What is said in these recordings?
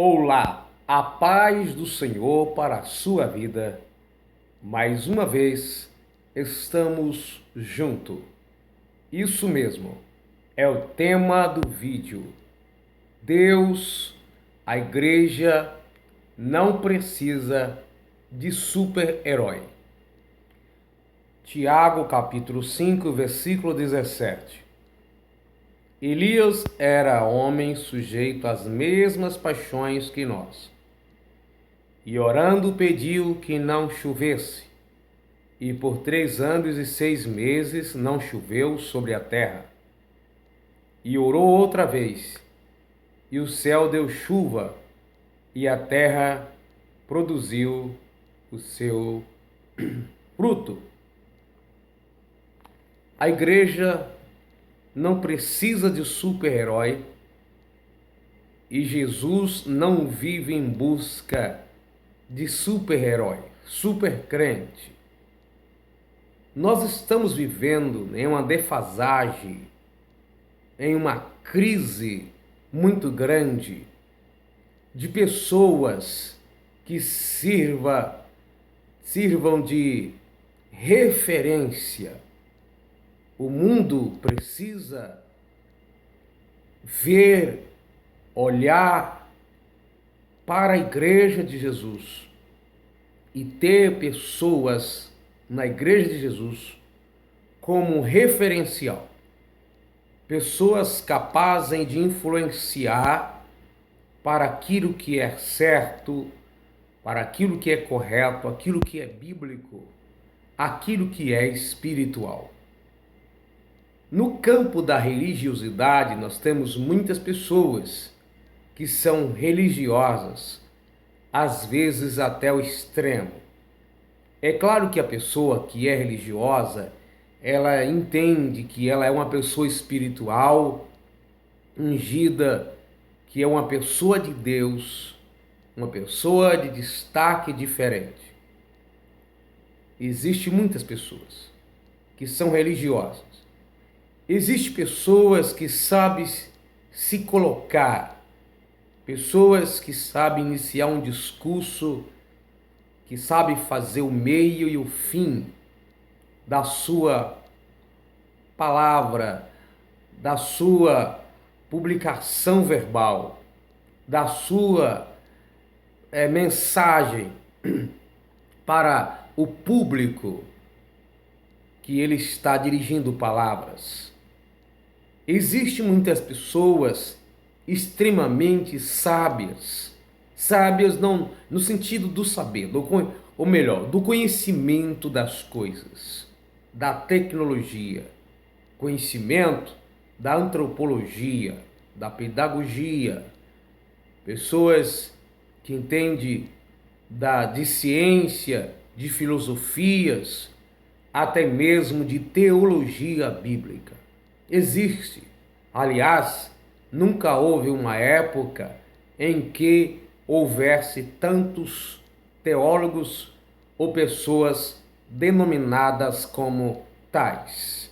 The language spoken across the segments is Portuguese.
Olá, a paz do Senhor para a sua vida. Mais uma vez estamos juntos. Isso mesmo, é o tema do vídeo. Deus, a igreja não precisa de super-herói. Tiago capítulo 5, versículo 17. Elias era homem sujeito às mesmas paixões que nós. E orando pediu que não chovesse. E por 3 anos e 6 meses não choveu sobre a terra. E orou outra vez. E o céu deu chuva. E a terra produziu o seu fruto. A igreja não precisa de super-herói. E Jesus não vive em busca de super-herói, super-crente. Nós estamos vivendo em uma defasagem, em uma crise muito grande de pessoas que sirvam de referência. O mundo precisa ver, olhar para a igreja de Jesus e ter pessoas na igreja de Jesus como referencial. Pessoas capazes de influenciar para aquilo que é certo, para aquilo que é correto, aquilo que é bíblico, aquilo que é espiritual. No campo da religiosidade, nós temos muitas pessoas que são religiosas, às vezes até o extremo. É claro que a pessoa que é religiosa, ela entende que ela é uma pessoa espiritual, ungida, que é uma pessoa de Deus, uma pessoa de destaque diferente. Existem muitas pessoas que são religiosas. Existem pessoas que sabem se colocar, pessoas que sabem iniciar um discurso, que sabem fazer o meio e o fim da sua palavra, da sua publicação verbal, da sua mensagem para o público que ele está dirigindo palavras. Existem muitas pessoas extremamente sábias, sábias não no sentido do saber, ou melhor, do conhecimento das coisas, da tecnologia, conhecimento da antropologia, da pedagogia, pessoas que entendem de ciência, de filosofias, até mesmo de teologia bíblica. Existe. Aliás, nunca houve uma época em que houvesse tantos teólogos ou pessoas denominadas como tais.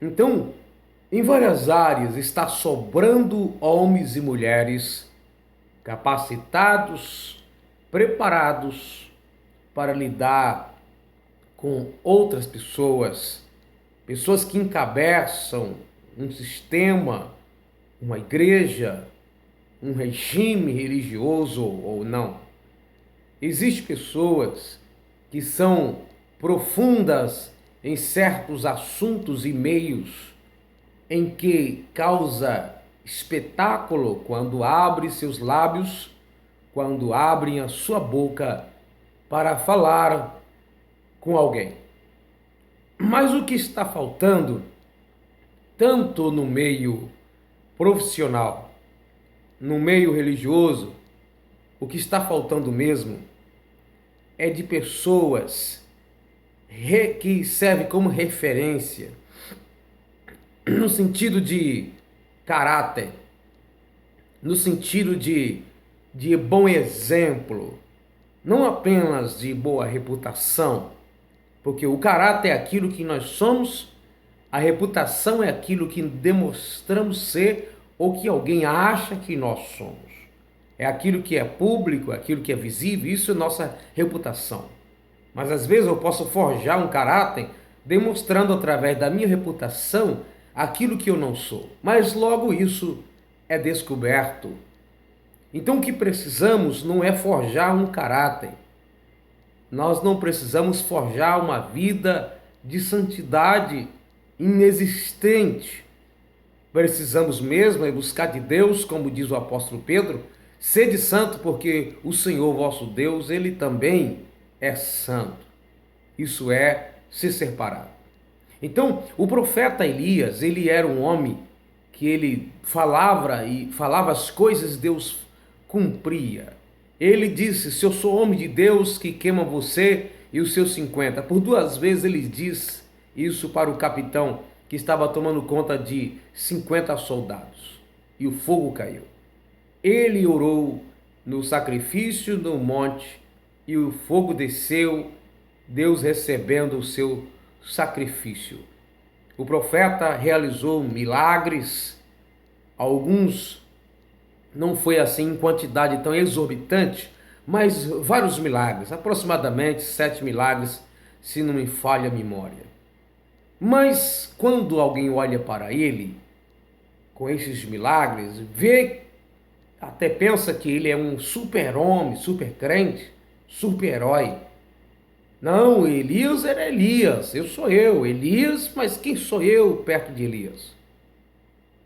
Então, em várias áreas está sobrando homens e mulheres capacitados, preparados para lidar com outras pessoas, pessoas que encabeçam um sistema, uma igreja, um regime religioso ou não. Existem pessoas que são profundas em certos assuntos e meios em que causa espetáculo quando abre seus lábios, quando abrem a sua boca para falar com alguém. Mas o que está faltando, tanto no meio profissional, no meio religioso, o que está faltando mesmo é de pessoas que servem como referência, no sentido de caráter, no sentido de bom exemplo, não apenas de boa reputação, porque o caráter é aquilo que nós somos, a reputação é aquilo que demonstramos ser ou que alguém acha que nós somos. é aquilo que é público, aquilo que é visível, isso é nossa reputação. Mas às vezes eu posso forjar um caráter demonstrando através da minha reputação aquilo que eu não sou. Mas logo isso é descoberto. Então o que precisamos não é forjar um caráter. Nós não precisamos forjar uma vida de santidade inexistente. Precisamos mesmo é buscar de Deus, como diz o apóstolo Pedro, sede santo, porque o Senhor vosso Deus, ele também é santo. Isso é se separar. Então, o profeta Elias, ele era um homem que ele falava as coisas, Deus cumpria. Ele disse: se eu sou homem de Deus que queima você e os seus 50. Por 2 vezes ele diz isso para o capitão que estava tomando conta de 50 soldados. E o fogo caiu. Ele orou no sacrifício no monte e o fogo desceu, Deus recebendo o seu sacrifício. O profeta realizou milagres, alguns não foi assim em quantidade tão exorbitante, mas vários milagres, aproximadamente 7 milagres, se não me falha a memória. Mas quando alguém olha para ele, com esses milagres, vê, até pensa que ele é um super-homem, super-crente, super-herói. Não, Elias era Elias, eu sou eu, Elias, mas quem sou eu perto de Elias?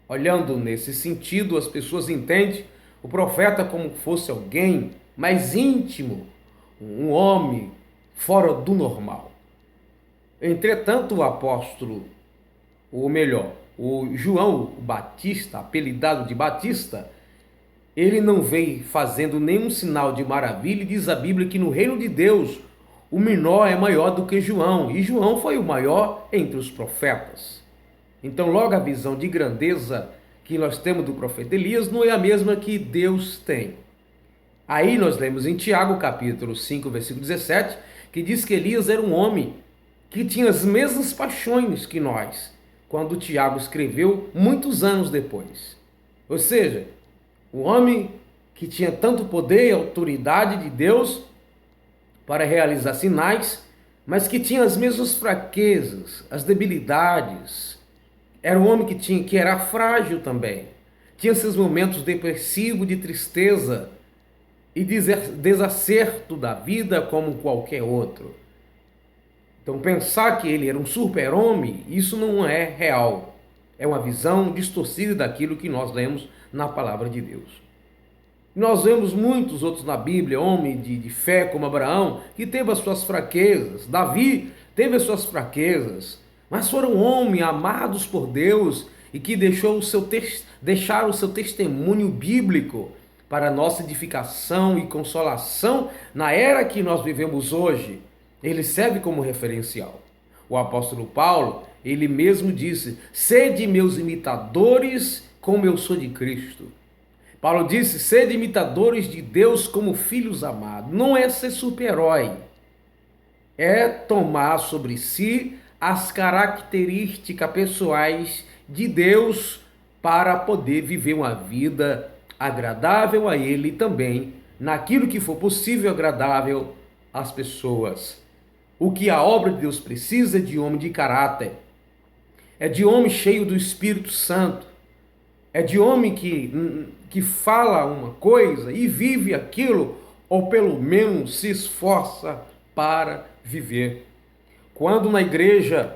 Olhando nesse sentido, as pessoas entendem o profeta como fosse alguém mais íntimo, um homem fora do normal. Entretanto, o apóstolo, ou melhor, o João Batista, apelidado de Batista, ele não veio fazendo nenhum sinal de maravilha, e diz a Bíblia que no reino de Deus o menor é maior do que João, e João foi o maior entre os profetas. Então, logo a visão de grandeza que nós temos do profeta Elias não é a mesma que Deus tem. Aí nós lemos em Tiago, capítulo 5, versículo 17, que diz que Elias era um homem que tinha as mesmas paixões que nós, quando Tiago escreveu muitos anos depois. Ou seja, um homem que tinha tanto poder e autoridade de Deus para realizar sinais, mas que tinha as mesmas fraquezas, as debilidades. Era um homem que era frágil também. Tinha seus momentos depressivos, de tristeza e desacerto da vida como qualquer outro. Então pensar que ele era um super-homem, isso não é real. É uma visão distorcida daquilo que nós lemos na palavra de Deus. Nós vemos muitos outros na Bíblia, homens de fé como Abraão, que teve as suas fraquezas. Davi teve as suas fraquezas, mas foram homens amados por Deus e que deixaram o seu testemunho bíblico para a nossa edificação e consolação na era que nós vivemos hoje. Ele serve como referencial. O apóstolo Paulo, ele mesmo disse: sede meus imitadores como eu sou de Cristo. Paulo disse: sede imitadores de Deus como filhos amados. Não é ser super-herói, é tomar sobre si as características pessoais de Deus para poder viver uma vida agradável a Ele e também, naquilo que for possível, agradável às pessoas. O que a obra de Deus precisa é de homem de caráter, é de homem cheio do Espírito Santo, é de homem que fala uma coisa e vive aquilo, ou pelo menos se esforça para viver. Quando na igreja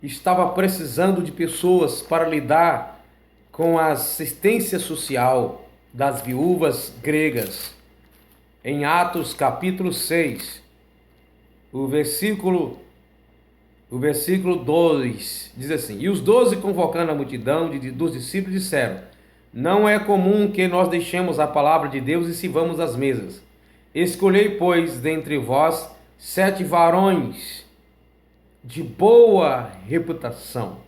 estava precisando de pessoas para lidar com a assistência social das viúvas gregas, em Atos capítulo 6, o versículo 2 diz assim: e os 12, convocando a multidão dos discípulos, disseram: não é comum que nós deixemos a palavra de Deus e sirvamos as mesas. Escolhei, pois, dentre vós 7 varões de boa reputação.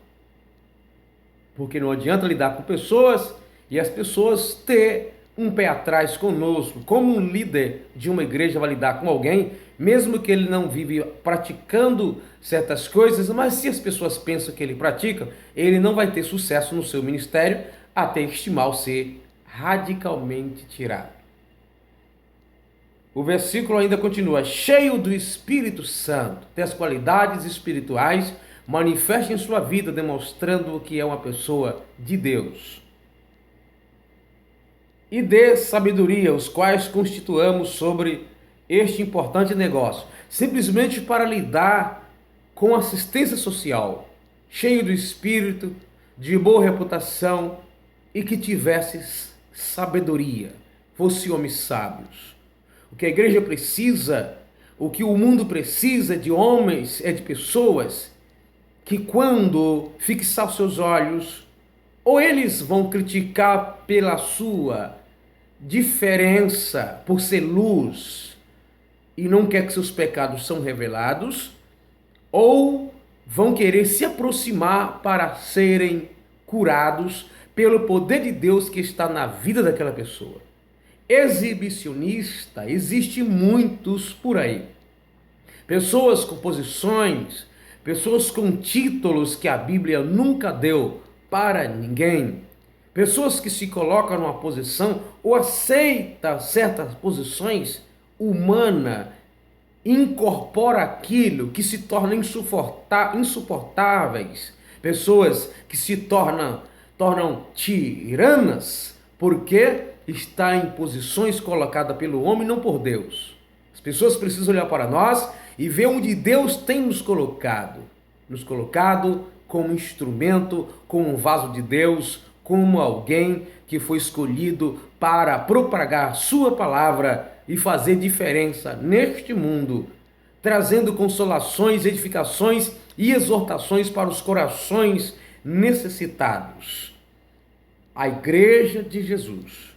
Porque não adianta lidar com pessoas e as pessoas ter um pé atrás conosco. Como um líder de uma igreja vai lidar com alguém, mesmo que ele não vive praticando certas coisas, mas se as pessoas pensam que ele pratica, ele não vai ter sucesso no seu ministério até este mal ser radicalmente tirado. O versículo ainda continua: cheio do Espírito Santo, tem as qualidades espirituais, manifeste em sua vida, demonstrando que é uma pessoa de Deus. E dê sabedoria, os quais constituamos sobre este importante negócio, simplesmente para lidar com assistência social, cheio do Espírito, de boa reputação e que tivesse sabedoria, fosse homens sábios. O que a igreja precisa, o que o mundo precisa de homens, é de pessoas que, quando fixar os seus olhos, ou eles vão criticar pela sua diferença, por ser luz, e não quer que seus pecados são revelados, ou vão querer se aproximar para serem curados pelo poder de Deus que está na vida daquela pessoa. Exibicionista, existe muitos por aí. Pessoas com posições, pessoas com títulos que a Bíblia nunca deu para ninguém. Pessoas que se colocam numa posição ou aceitam certas posições humanas, incorpora aquilo que se torna insuportáveis. Pessoas que se tornam tiranas porque está em posições colocadas pelo homem, não por Deus. As pessoas precisam olhar para nós e ver onde Deus tem nos colocado como instrumento, como um vaso de Deus, como alguém que foi escolhido para propagar sua palavra e fazer diferença neste mundo, trazendo consolações, edificações e exortações para os corações necessitados. A igreja de Jesus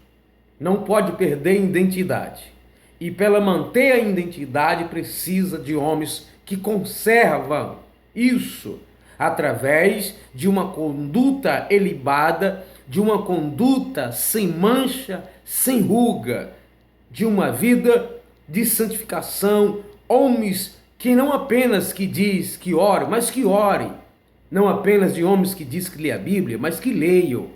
não pode perder identidade, e para manter a identidade precisa de homens que conservam isso através de uma conduta ilibada, de uma conduta sem mancha, sem ruga, de uma vida de santificação, homens que não apenas que diz que ore, mas que ore, não apenas de homens que diz que lê a Bíblia, mas que leiam,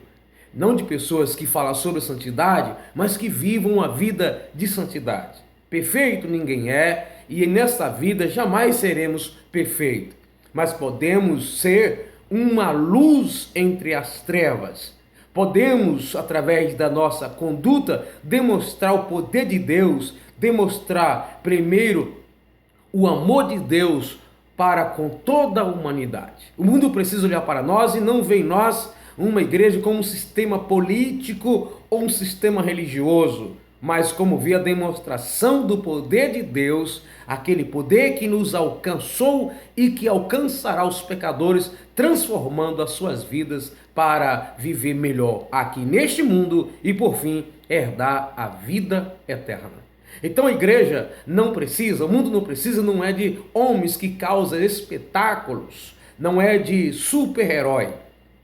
não de pessoas que falam sobre santidade, mas que vivam uma vida de santidade. Perfeito ninguém é, e nessa vida jamais seremos perfeitos, mas podemos ser uma luz entre as trevas. Podemos, através da nossa conduta, demonstrar o poder de Deus, demonstrar primeiro o amor de Deus para com toda a humanidade. O mundo precisa olhar para nós e não ver em nós uma igreja como um sistema político ou um sistema religioso, mas como ver a demonstração do poder de Deus, aquele poder que nos alcançou e que alcançará os pecadores, transformando as suas vidas para viver melhor aqui neste mundo e, por fim, herdar a vida eterna. Então a igreja não precisa, o mundo não precisa, não é de homens que causam espetáculos, não é de super-herói.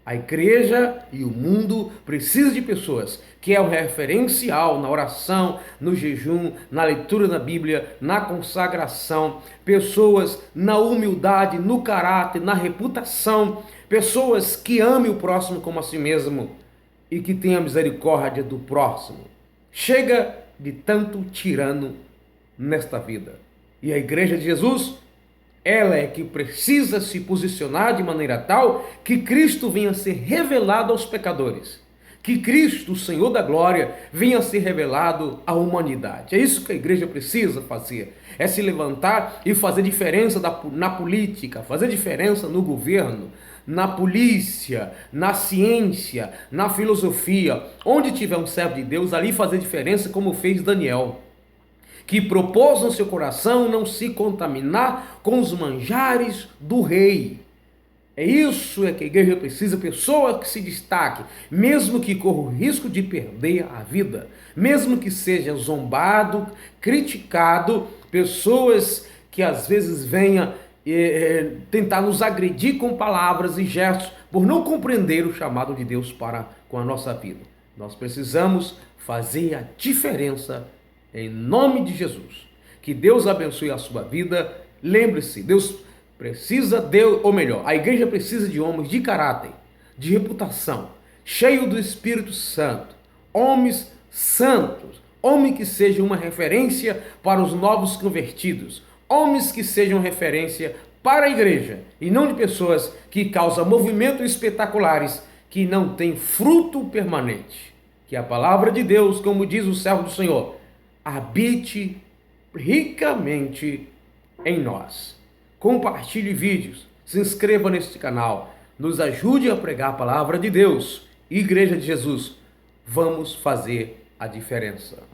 A igreja e o mundo precisam de pessoas que é o referencial na oração, no jejum, na leitura da Bíblia, na consagração, pessoas na humildade, no caráter, na reputação, pessoas que amem o próximo como a si mesmo e que tenham misericórdia do próximo. Chega de tanto tirano nesta vida. E a igreja de Jesus, ela é que precisa se posicionar de maneira tal que Cristo venha a ser revelado aos pecadores. Que Cristo, o Senhor da glória, venha a ser revelado à humanidade. É isso que a igreja precisa fazer. É se levantar e fazer diferença na política, fazer diferença no governo, na polícia, na ciência, na filosofia. Onde tiver um servo de Deus, ali fazer diferença, como fez Daniel, que propôs no seu coração não se contaminar com os manjares do rei. É isso que a igreja precisa, pessoa que se destaque, mesmo que corra o risco de perder a vida, mesmo que seja zombado, criticado, pessoas que às vezes venham tentar nos agredir com palavras e gestos por não compreender o chamado de Deus para com a nossa vida. Nós precisamos fazer a diferença em nome de Jesus. Que Deus abençoe a sua vida. Lembre-se, Deus precisa ou melhor, a igreja precisa de homens de caráter, de reputação, cheio do Espírito Santo, homens santos, homem que seja uma referência para os novos convertidos, homens que sejam referência para a igreja e não de pessoas que causam movimentos espetaculares que não têm fruto permanente. Que a palavra de Deus, como diz o servo do Senhor, habite ricamente em nós. Compartilhe vídeos, se inscreva neste canal, nos ajude a pregar a palavra de Deus. Igreja de Jesus, vamos fazer a diferença.